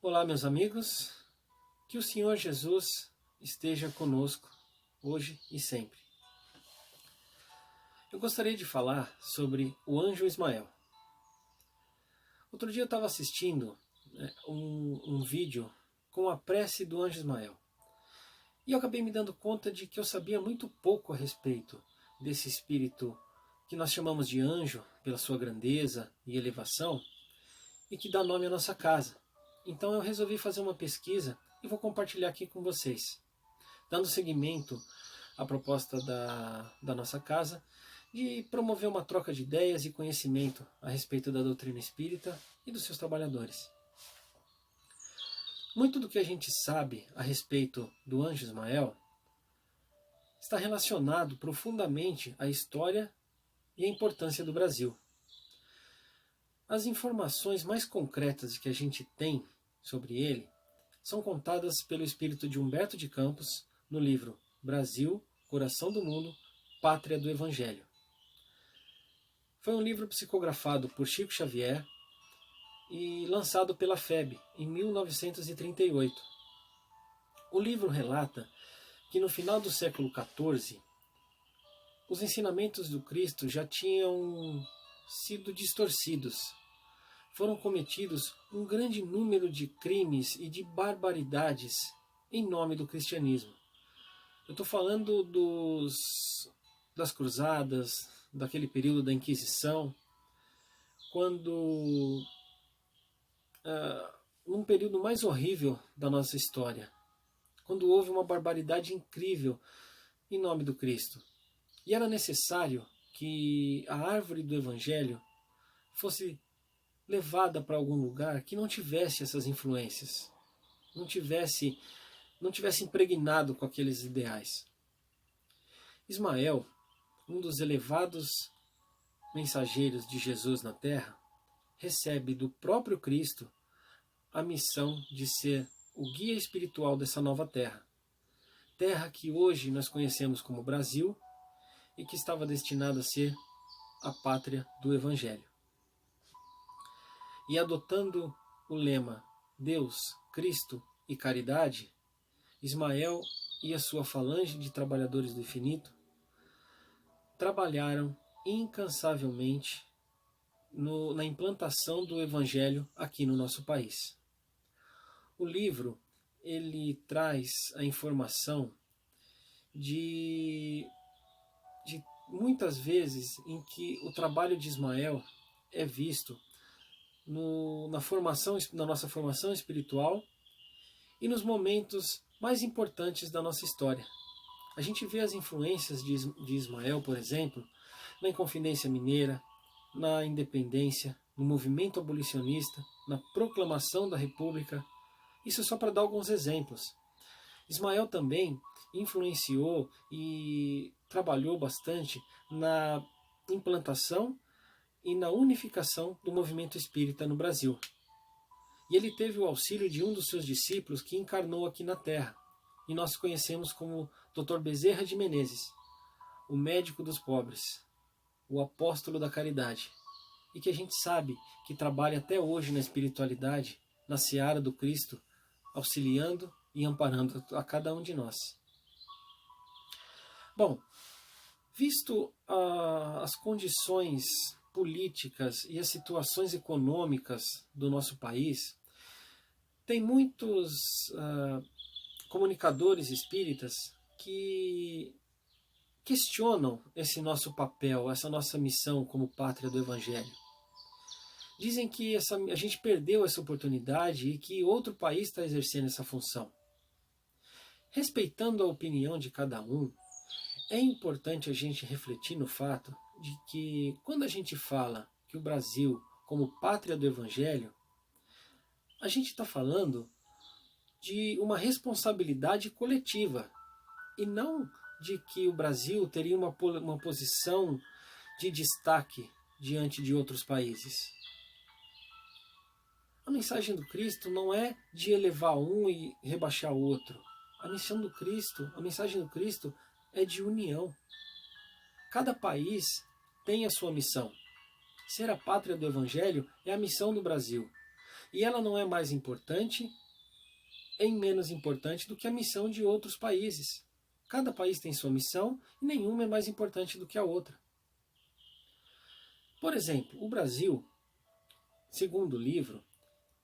Olá, meus amigos, que o Senhor Jesus esteja conosco hoje e sempre. Eu gostaria de falar sobre o anjo Ismael. Outro dia eu estava assistindo um vídeo com a prece do anjo Ismael. E eu acabei me dando conta de que eu sabia muito pouco a respeito desse espírito que nós chamamos de anjo, pela sua grandeza e elevação, e que dá nome à nossa casa. Então eu resolvi fazer uma pesquisa e vou compartilhar aqui com vocês, dando seguimento à proposta da nossa casa de promover uma troca de ideias e conhecimento a respeito da doutrina espírita e dos seus trabalhadores. Muito do que a gente sabe a respeito do anjo Ismael está relacionado profundamente à história e à importância do Brasil. As informações mais concretas que a gente tem sobre ele são contadas pelo espírito de Humberto de Campos no livro Brasil, Coração do Mundo, Pátria do Evangelho. Foi um livro psicografado por Chico Xavier e lançado pela FEB em 1938. O livro relata que no final do século XIV, os ensinamentos do Cristo já tinham sido distorcidos. Foram cometidos um grande número de crimes e de barbaridades em nome do cristianismo. Eu estou falando das cruzadas, daquele período da Inquisição, quando, num período mais horrível da nossa história, quando houve uma barbaridade incrível em nome do Cristo. E era necessário que a árvore do Evangelho fosse levada para algum lugar que não tivesse essas influências, não tivesse impregnado com aqueles ideais. Ismael, um dos elevados mensageiros de Jesus na Terra, recebe do próprio Cristo a missão de ser o guia espiritual dessa nova terra. Terra que hoje nós conhecemos como Brasil e que estava destinada a ser a pátria do Evangelho. E adotando o lema Deus, Cristo e Caridade, Ismael e a sua falange de trabalhadores do infinito trabalharam incansavelmente na implantação do Evangelho aqui no nosso país. O livro ele traz a informação de muitas vezes em que o trabalho de Ismael é visto na nossa formação espiritual e nos momentos mais importantes da nossa história. A gente vê as influências de Ismael, por exemplo, na Inconfidência Mineira, na independência, no movimento abolicionista, na proclamação da República. Isso só para dar alguns exemplos. Ismael também influenciou e trabalhou bastante na implantação e na unificação do movimento espírita no Brasil. E ele teve o auxílio de um dos seus discípulos que encarnou aqui na Terra, e nós conhecemos como Dr. Bezerra de Menezes, o médico dos pobres, o apóstolo da caridade, e que a gente sabe que trabalha até hoje na espiritualidade, na seara do Cristo, auxiliando e amparando a cada um de nós. Bom, visto as condições políticas e as situações econômicas do nosso país, tem muitos comunicadores espíritas que questionam esse nosso papel, essa nossa missão como pátria do Evangelho. Dizem que a gente perdeu essa oportunidade e que outro país está exercendo essa função. Respeitando a opinião de cada um, é importante a gente refletir no fato de que quando a gente fala que o Brasil como pátria do Evangelho, a gente está falando de uma responsabilidade coletiva e não de que o Brasil teria uma posição de destaque diante de outros países. A mensagem do Cristo não é de elevar um e rebaixar o outro. A mensagem do Cristo é de união. Cada país tem a sua missão. Ser a pátria do Evangelho é a missão do Brasil. E ela não é mais importante, nem menos importante do que a missão de outros países. Cada país tem sua missão e nenhuma é mais importante do que a outra. Por exemplo, o Brasil, segundo o livro,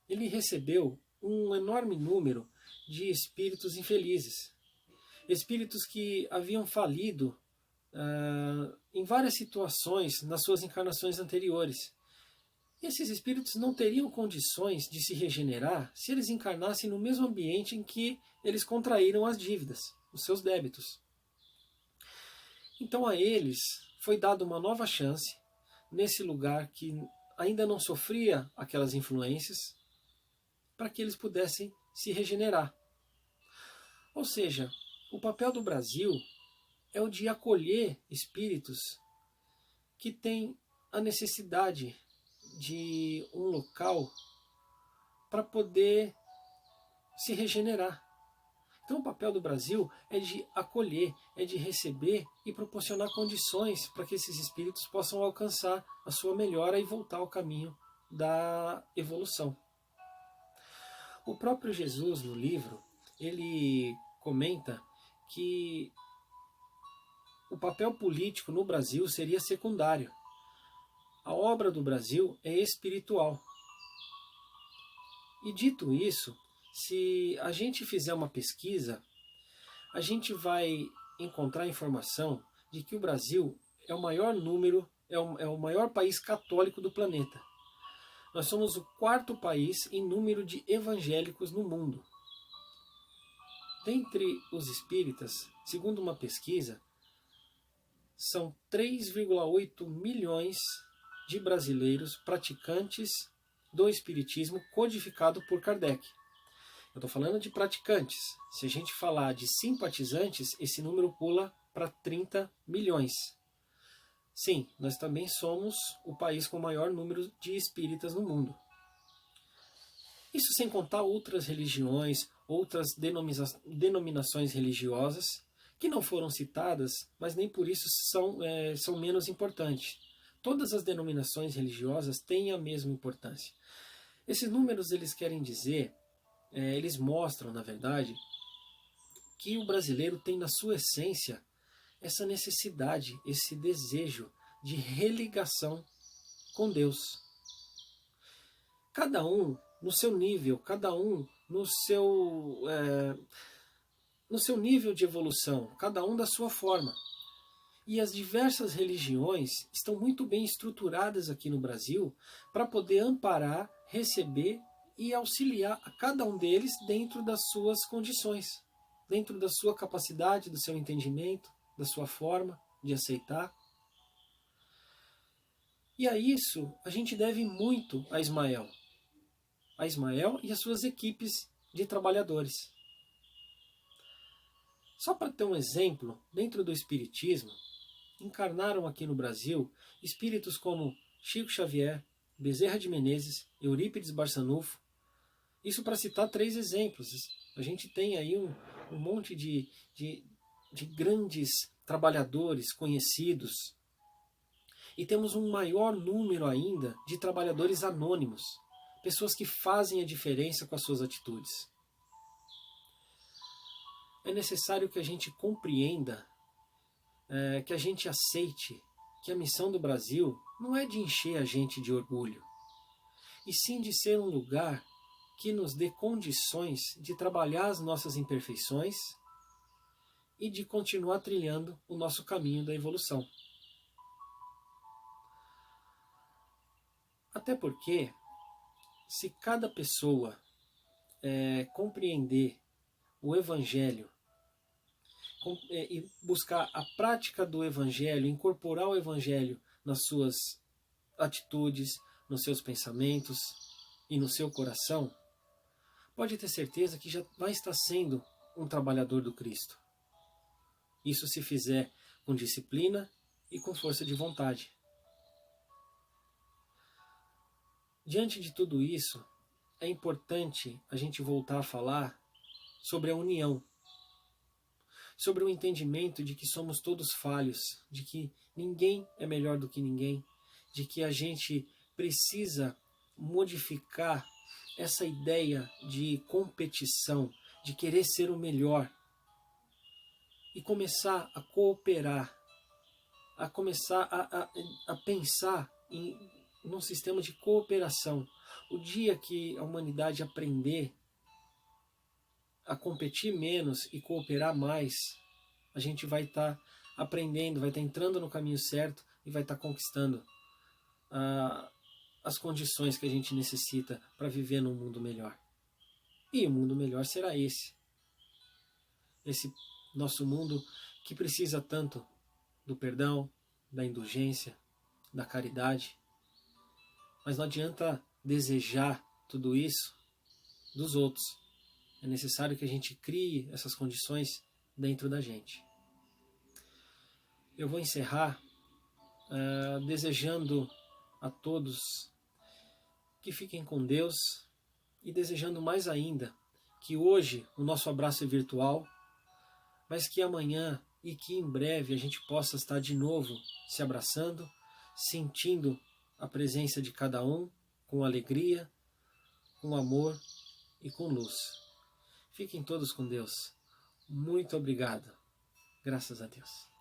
ele recebeu um enorme número de espíritos infelizes. Espíritos que haviam falido em várias situações nas suas encarnações anteriores. E esses espíritos não teriam condições de se regenerar se eles encarnassem no mesmo ambiente em que eles contraíram as dívidas, os seus débitos. Então a eles foi dada uma nova chance nesse lugar que ainda não sofria aquelas influências, para que eles pudessem se regenerar. Ou seja, o papel do Brasil é o de acolher espíritos que têm a necessidade de um local para poder se regenerar. Então o papel do Brasil é de acolher, é de receber e proporcionar condições para que esses espíritos possam alcançar a sua melhora e voltar ao caminho da evolução. O próprio Jesus, no livro, ele comenta que o papel político no Brasil seria secundário. A obra do Brasil é espiritual. E dito isso, se a gente fizer uma pesquisa, a gente vai encontrar informação de que o Brasil é o maior número, é o maior país católico do planeta. Nós somos o 4º país em número de evangélicos no mundo. Dentre os espíritas, segundo uma pesquisa, são 3,8 milhões de brasileiros praticantes do espiritismo codificado por Kardec. Eu estou falando de praticantes. Se a gente falar de simpatizantes, esse número pula para 30 milhões. Sim, nós também somos o país com o maior número de espíritas no mundo. Isso sem contar outras religiões, outras denominações religiosas, que não foram citadas, mas nem por isso são menos importantes. Todas as denominações religiosas têm a mesma importância. Esses números eles querem dizer, eles mostram, na verdade, que o brasileiro tem na sua essência essa necessidade, esse desejo de religação com Deus. Cada um no seu nível, cada um no seu nível de evolução, cada um da sua forma. E as diversas religiões estão muito bem estruturadas aqui no Brasil para poder amparar, receber e auxiliar a cada um deles dentro das suas condições, dentro da sua capacidade, do seu entendimento, da sua forma de aceitar. E a isso a gente deve muito a Ismael e as suas equipes de trabalhadores. Só para ter um exemplo, dentro do Espiritismo, encarnaram aqui no Brasil espíritos como Chico Xavier, Bezerra de Menezes, Eurípides Barçanufo. Isso para citar 3 exemplos. A gente tem aí um monte de grandes trabalhadores conhecidos. E temos um maior número ainda de trabalhadores anônimos, pessoas que fazem a diferença com as suas atitudes. É necessário que a gente compreenda, que a gente aceite que a missão do Brasil não é de encher a gente de orgulho, e sim de ser um lugar que nos dê condições de trabalhar as nossas imperfeições e de continuar trilhando o nosso caminho da evolução. Até porque, se cada pessoa compreender o Evangelho e buscar a prática do Evangelho, incorporar o Evangelho nas suas atitudes, nos seus pensamentos e no seu coração, pode ter certeza que já vai estar sendo um trabalhador do Cristo. Isso se fizer com disciplina e com força de vontade. Diante de tudo isso, é importante a gente voltar a falar sobre a união, sobre o entendimento de que somos todos falhos, de que ninguém é melhor do que ninguém, de que a gente precisa modificar essa ideia de competição, de querer ser o melhor, e começar a cooperar, a começar a pensar num sistema de cooperação. O dia que a humanidade aprender a competir menos e cooperar mais, a gente vai estar aprendendo, vai estar entrando no caminho certo e vai estar conquistando as condições que a gente necessita para viver num mundo melhor. E o mundo melhor será esse nosso mundo que precisa tanto do perdão, da indulgência, da caridade. Mas não adianta desejar tudo isso dos outros. É necessário que a gente crie essas condições dentro da gente. Eu vou encerrar desejando a todos que fiquem com Deus e desejando mais ainda que hoje o nosso abraço é virtual, mas que amanhã e que em breve a gente possa estar de novo se abraçando, sentindo a presença de cada um com alegria, com amor e com luz. Fiquem todos com Deus. Muito obrigado. Graças a Deus.